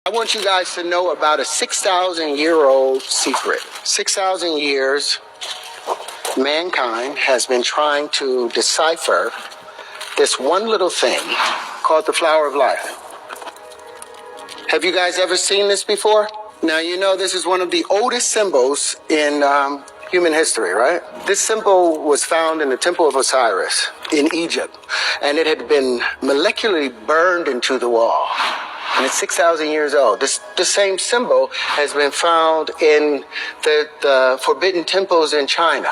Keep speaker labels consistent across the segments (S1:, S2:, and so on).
S1: I want you guys to know about a 6,000-year-old secret. 6,000 years, mankind has been trying to decipher this one little thing called the flower of life. Have you guys ever seen this before? Now, you know this is one of the oldest symbols in human history, right? This symbol was found in the Temple of Osiris in Egypt, and it had been molecularly burned into the wall. And it's 6,000 years old. The same symbol has been found in the forbidden temples in China,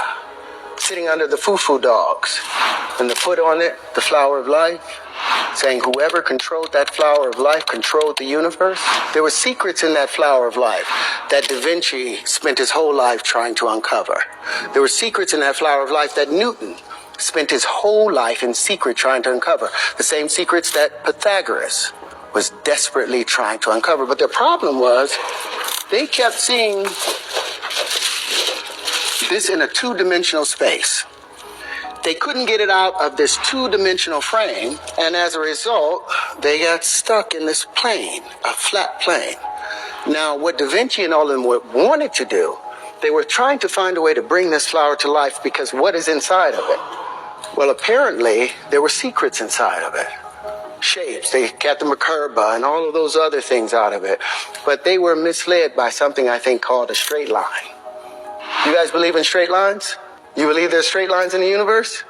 S1: sitting under the Fufu dogs. And the foot on it, the flower of life, saying whoever controlled that flower of life controlled the universe. There were secrets in that flower of life that Da Vinci spent his whole life trying to uncover. There were secrets in that flower of life that Newton spent his whole life in secret trying to uncover. The same secrets that Pythagoras was desperately trying to uncover. But their problem was they kept seeing this in a two-dimensional space. They couldn't get it out of this two-dimensional frame, and as a result, they got stuck in this plane, a flat plane. Now, what Da Vinci and all of them wanted to do, they were trying to find a way to bring this flower to life, because what is inside of it? Well, apparently, there were secrets inside of it. Shapes, they got the Merkaba and all of those other things out of it. But they were misled by something I think called a straight line. You guys believe in straight lines? You believe there's straight lines in the universe?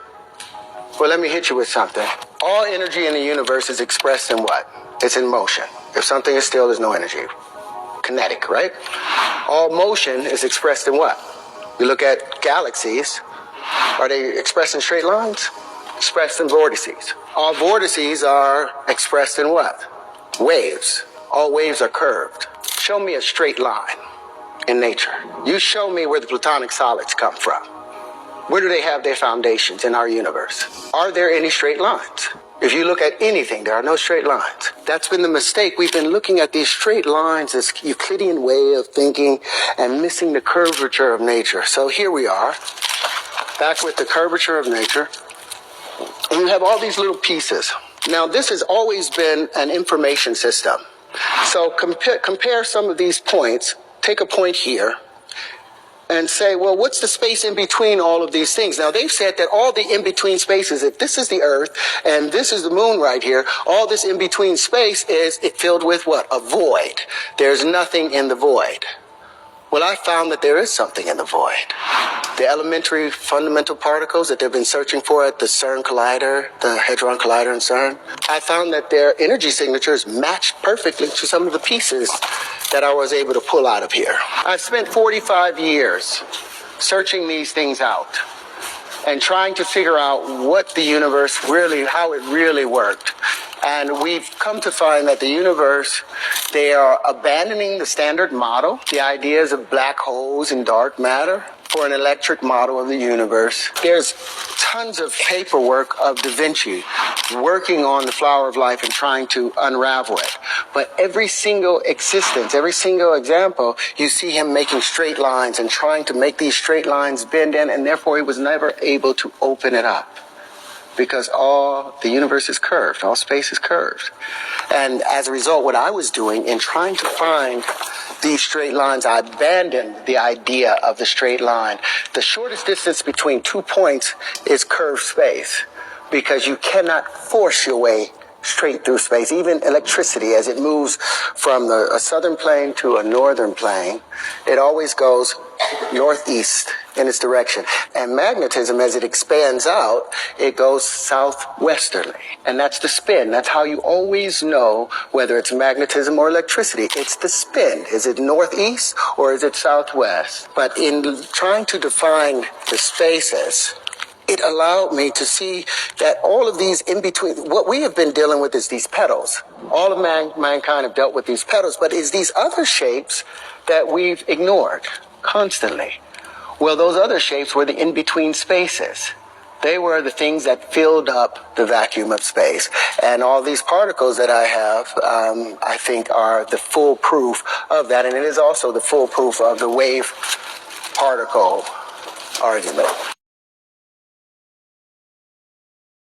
S1: Well, let me hit you with something. All energy in the universe is expressed in what? It's in motion. If something is still, there's no energy. Kinetic, right? All motion is expressed in what? You look at galaxies. Are they expressed in straight lines? Expressed in vortices. All vortices are expressed in what? Waves. All waves are curved. Show me a straight line in nature. You show me where the platonic solids come from. Where do they have their foundations in our universe? Are there any straight lines? If you look at anything, there are no straight lines. That's been the mistake. We've been looking at these straight lines, this Euclidean way of thinking, and missing the curvature of nature. So here we are, back with the curvature of nature. And you have all these little pieces. Now, this has always been an information system. So compare some of these points. Take a point here and say, well, what's the space in between all of these things? Now, they've said that all the in-between spaces, if this is the Earth and this is the moon right here, all this in-between space is filled with what? A void. There's nothing in the void. Well, I found that there is something in the void. The elementary fundamental particles that they've been searching for at the CERN Collider, the Hadron Collider in CERN, I found that their energy signatures matched perfectly to some of the pieces that I was able to pull out of here. I've spent 45 years searching these things out and trying to figure out what the universe really, how it really worked. And we've come to find that the universe, they are abandoning the standard model, the ideas of black holes and dark matter, for an electric model of the universe. There's tons of paperwork of Da Vinci working on the flower of life and trying to unravel it. But every single existence, every single example, you see him making straight lines and trying to make these straight lines bend in, and therefore he was never able to open it up. Because the universe is curved, all space is curved. And as a result, what I was doing in trying to find these straight lines, I abandoned the idea of the straight line. The shortest distance between 2 points is curved space, because you cannot force your way straight through space. Even electricity, as it moves from a southern plane to a northern plane, it always goes northeast in its direction. And magnetism, as it expands out, it goes southwesterly. And that's the spin. That's how you always know whether it's magnetism or electricity. It's the spin. Is it northeast or is it southwest? But in trying to define the spaces, it allowed me to see that all of these in between, what we have been dealing with is these petals. All of mankind have dealt with these petals, but it's these other shapes that we've ignored constantly. Well, those other shapes were the in-between spaces. They were the things that filled up the vacuum of space. And all these particles that I have, I think are the full proof of that. And it is also the full proof of the wave particle argument.